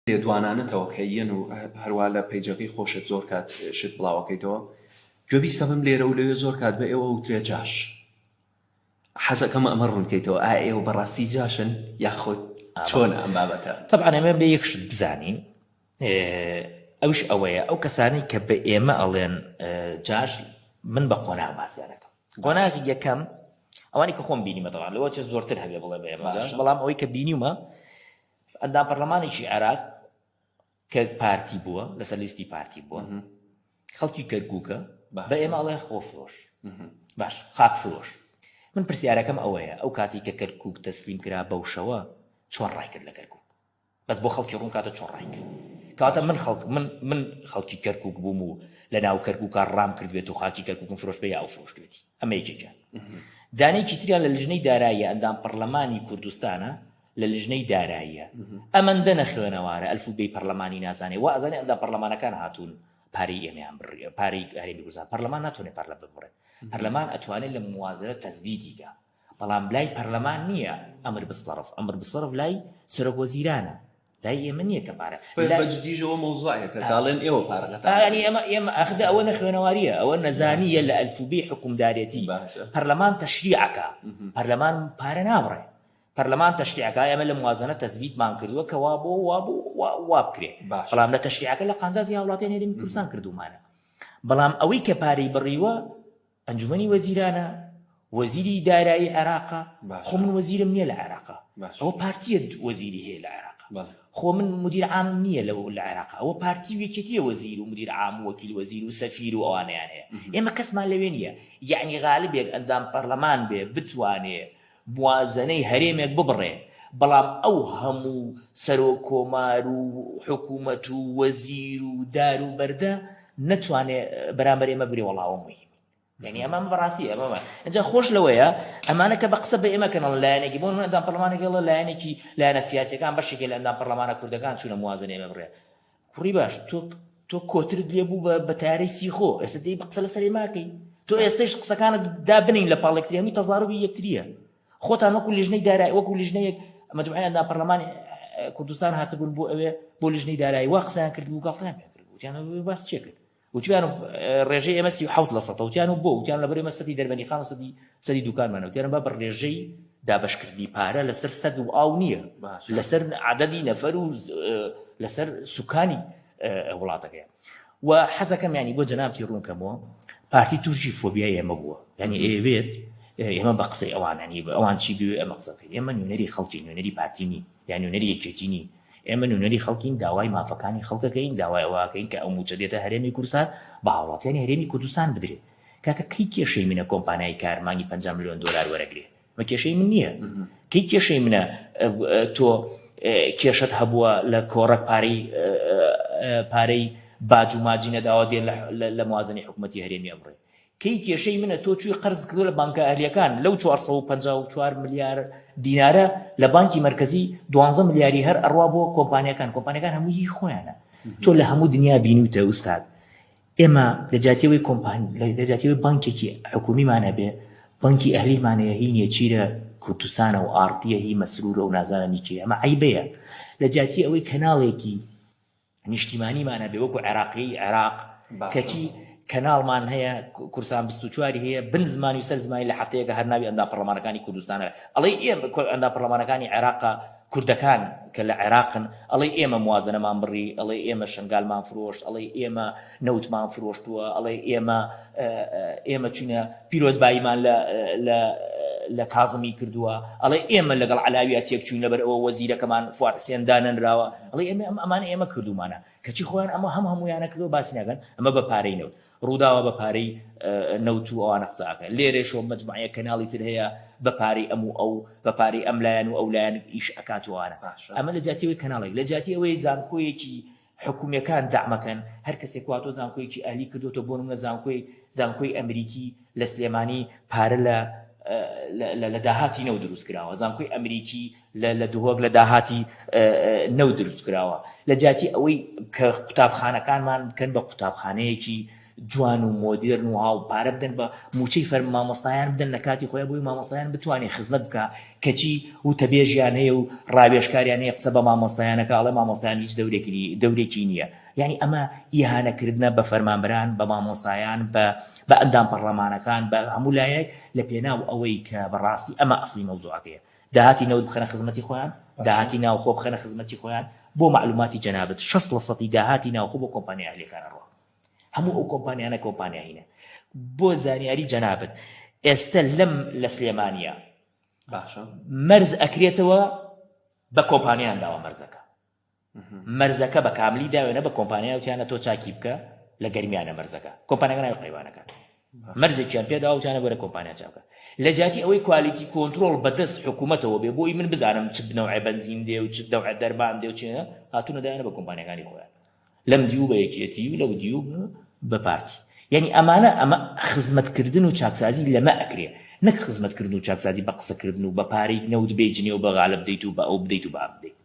لێدوانانەتەوە کەیەن و هەروە لە پەیجەکەی خۆشت زۆر کات شت بڵاوەکەیتەوە گوێبیستە بم لێرە و لەوێ زۆر کات بە ئێوە وترێ جاش حەزەکەمە ئەمە ڕوونکەیتەوە ئێوە بەڕاستی جاشن یاخۆت چۆنە ئەم بابەتە طبعا ئێمە بە یەکشت بزانین ئەوش ئەوەیە ئەو کەسانەی کە بە ئێمە ئەڵێن جاش من بە قۆناغ باسییانەکەم قۆناغی یەکەم ئەوانی کە خۆم بینیمە طبعا لەوە چه زۆرتر هەبێ بڵێ بە ئێمە بەڵام ئەوەی کە بینیومە ئەندام پەرلەمانێکی عێراق کە پارتی بووە لەسەر لیستی پارتی بووە خەڵکی کەرکووکە بە ئێمە ئەڵێ خۆفرۆش باش خاک فرۆش من پرسیارەکەم ئەوەیە ئەو کاتی کە کەرکووک تەسلیم کرا بەو شەوە چۆن ڕای کرد لە کەرکووک بەس بۆ خەڵکی ڕوون کاتە چۆن ڕای کرد کاتە من خەڵکی کەرکووک بووم و لە ناو کەرکووکە ڕام کردوێت و خاکی کەرکووکم فرۆش بێ یا ئەو فرۆشتوێتی ئەمە یەکێکە دانەیەکی تریان لە لژنەی داراییە ئەندام پەرلەمانی کوردستانە لە لژنەی داراییە ئەمەندە نەخوێنەوارە ئەلفوبێی پەرلەمانی نازانێ وا ئەزانێ ئەندام پەرلەمانەکان هاتوون پارەی ئێمەیان بڕیە پارەی هەرێمی کوردستان پەرلەمان ناتوانێت پەرلە ببڕێت پەرلەمان ئەتوانێت لە موازنە تەزبیدیکە بەڵام لای پەرلەمان نییە ئەمر بسەرف لای سەرۆک وەزیرانە لای ئێمە نییە کە پارە بەجددیژەوە مۆزوعەیە کە داڵێن ئێوە پارەکەتان ینی ئێمە ئەخدا ئەوە نەخوێنەواریە ئەوە نەزانیە لە ئەلفوبێی حکومدارێتی پەرلەمان تەشریعەکە پەرلەمان پارە نابڕێ پەرلەمان تەشریعەکە ئێمە لە موازنە تەزبیدمان کردووە کە وا بکرێ بەڵام لە تەشریعەکە لە قانزازی هاوڵاتیان هەرێمی کوردستان کردومانە بەڵام ئەوەی کە پارەی بڕیوە ئەنجومەنی وەزیرانە وەزیری دارایی عێراقە خۆ من وەزیرم نییە لە عێراقە ئەوە پارتیە وەزیری هەیە لە عێراقە خۆ من مدیر عام نییە لە عێراقە ئەوە پارتی وێکێتیە وەزیر و مدیر عام و وەکیل وەزیر و سەفیر و ئەوانەیان هەیە ئێمە کەسمان لەوێ نییە یعنی غالبێک ئەندام پەرلەمان بێ بتوانێ موازنەی هەرێمێک ببڕێ بەڵام ئەو هەموو سەرۆک کۆمار و حکوومەت و وەزیر و دار و بەردە نەتوانێ بەرامبەر ئێمە بری وەڵاوە مهمی یعنی ئەمە بەڕاستی ئەمەمە اینجا خۆش لەوەیە ئەمانە کە بە قسە بە ئێمەکەنەوە لایەنێکی بۆ من ئەندام پەرلەمانێکڵە لایەنێکی لایەنە سیاسیەکان بەشێکی لە ئەندام پەرلەمانە کوردەکان چوونە موازنە ئێمە بڕێ کوڕی باش تۆ کۆترت لێ بوو بە تارەی سیخۆ ئێستا دەی بە قسە لەسەر ئێماکەی تۆ ئێستش قسەکانت دابنین لە پاڵێکتریەمی تەزاروبی یەکتریە خۆتان وەکو لیژنەی دارایی وەکو لیژنەیەک مەجموعەی ئەندام پەرلەمانی کوردستان هاتبوون بۆ ئەوێ بۆ لیژنەی دارایی وا قسەیان کرد بوو گاڵتەیان پێ کرد وتیانە باس چێ کرد وتیان ڕێژەی ئێمە 37% وتیان بۆ وتیان لەبەر ئێمە سەدی دەربەنی خان سەدی دوکانمانە وتیان بە ڕێژەی دابەشکردنی پارە لەسەر سەد و ئاو نییە لەسەر عەدەدی نەفەر و لەسەر سوکانی وڵاتەکەیە و حەزەکەم ینی بۆ جەنابتی ڕوونکەمەوە پارتی تووشی فۆبیای ئێمە بووە ینی ئێوێت ئێمە بە قسەی ئەوانانی ئەوان چی بوێ ئەمە قسەکەی ئێمە نوێنەری خەڵکی نوێنەری پارتینی یان نوێنەری یەکێتینی ئێمە نوێنەری خەڵکین داوای مافەکانی خەڵکەکەین داوای ئەوواکەین کە ئەو موچە دێتە هەرێمی کوردستان بە هاوڵاتیانی هەرێمی کوردستان بدرێت کاکە کەی کێشەی منە کۆمپانیای کارمانی 50 ملیۆن دلار وەرەگرێ مە کێشەی من نییە کەی کێشەی منە تۆ کێشت هەبووە لە کۆڕک پارەی باج و ماجی نەداوە دێ لە موازنەی حکوومەتی هەرێمی ئەمڕێ کەی کێشەی منە تۆ چووی قەرز کردو لە بانکە ئەهلیەکان لەو 454 ملیار دینارە لە بانکی مرکزی 12 ملیاری هەر ئەڕوا بۆ کۆمپانیەکان هەمووی خۆیانە تۆ لە هەموو دنیا بینیوتە ئوستاد ئێمە لەجاتیەوەی کۆمپانی لەجاتیەوەی بانکێکی حکومیمانە بێ بانکی ئەهلیمانەیە هی نێچیرە کوردستانە و ئارتیە هی مەسرورە و نازانانی چی ئەمە عیبەیە لەجاتی ئەوەی کەناڵێکی نیشتیمانیمانە بێ وەکو عێراقی عێراق کەچی کەناڵمان هەیە کورسان 24 هەیە بن زمانی و سەر زمانی لە هەفتەیەکە هەر ناوی ئەندام پەرلەمانەکانی کوردستانە ئەڵێ ئێمە ئەندام پەرلەمانەکانی عێراقا کوردەکان کە لە عێراقن ئەڵێ ئێمە موازنەمان بڕی ئەڵێ ئێمە شنگالمان فرۆشت ئەڵێ ئێمە نەوتمان فرۆشتووە ئەڵێ ئێمە چونە پیرۆزباییمان لە کازمی کردووە ئەڵێ ئێمە لەگەڵ علاویات تێک چوین لەبەر ئەوە وەزیرەکەمان فواد حسێن دانەنراوە ئەڵێ ئەمانە ئێمە کردومانە کەچی خۆیان ئەمە هەمویانە کردو باسی ناکەن ئەمە بە پارەی نەوت ڕووداوە بە پارەی نەوت و ئەوانە قساکە لێرێشەوە مەجموعەیە کەناڵی تر هەیە بە پارەی ئەو بە پارەی ئەملایەن و ئەولایەن ئیش ئەکاتوانە ئەمە لە جاتیەوەی کەناڵێک لە جاتی ئەوەی زانکۆیەکی حکوومیەکان داعمەکەن هەر کەسێک واتۆ زانکۆیەکی ئالی کردوتە بۆ نمونە زانکۆی ئەمریکی لە سلێمانی پارە لە داهاتی نەو دروست کراوە زانکۆی ئەمریکی لە دوهۆک لە داهاتی نەو دروست کراوە لە جاتی ئەوەی کە قوتابخانەکانمان بکەن بە قوتابخانەیەکی جوان و مۆدرن و هاوپارە بدەن بە موچەی فەرمی مامۆستایان بدەن لە کاتی خۆیان بۆی مامۆستایان بتوانێت خزمەت بکە کەچی و تەبێژیان هەیە و ڕاوێژکاریان هەیە قسە بە مامۆستایانەکە ئەڵێ مامۆستایان هیچ دەورێکی نییە. یعنی ئەمە ئیهانەکردنە بە فەرمانبەران بە مامۆستایان بە ئەندام پەرلەمانەکان بە هەموو لایەک لە پێناو ئەوەی کە بەڕاستی ئەمە ئەسڵی مەوزوعەکەیە. داهاتی نەوت بخەنە خزمەتی خۆیان، داهاتی ناوخۆ بخەنە خزمەتی خۆیان. بۆ معلوماتی جەنابەت 60% داهاتی ناوخۆ بۆ کۆمپانیا ئەهلیەکانە ڕۆ. هەموو ئەو کۆمپانیانە کۆمپانیاینە. بۆ زانیاری جەنابەت ئێستا لەم لە سلێمانیە مەرز ئەکرێتەوە بە کۆمپانیان داوە مەرزەکە بە کاملی داوێنە بە کۆمپانیا وتیانە تۆ چاکی بکە لە گەرمیانە مەرزەکە کۆمپانیەکە ناوی قەیوانەکان مەرزێکیان پێدا وتیانە بەرە کۆمپانیا چاکە لە جاتی ئەوەی کوالیتی کۆنترۆڵ بەدەست حکوومەتەوە بێ بۆی من بزانم چ بنەوعی بەنزین دێ و چ نەوعی دەربان دێ و چێ هاتوونە دایانە بە کۆمپانیەکانی خۆیان لەم دیو بە یەکێتی و لەو دیو بە پارتی. یعنی ئەمە خزمەتکردن و چاکسازی لەمە ئەکرێ نەک خزمەتکردن و چاکسازی بە قسەکردن و بە پارەی نەود بێجنێ و بە غالب بدەیت و بە ئەو بدەیت و بە ئەم بدەیت.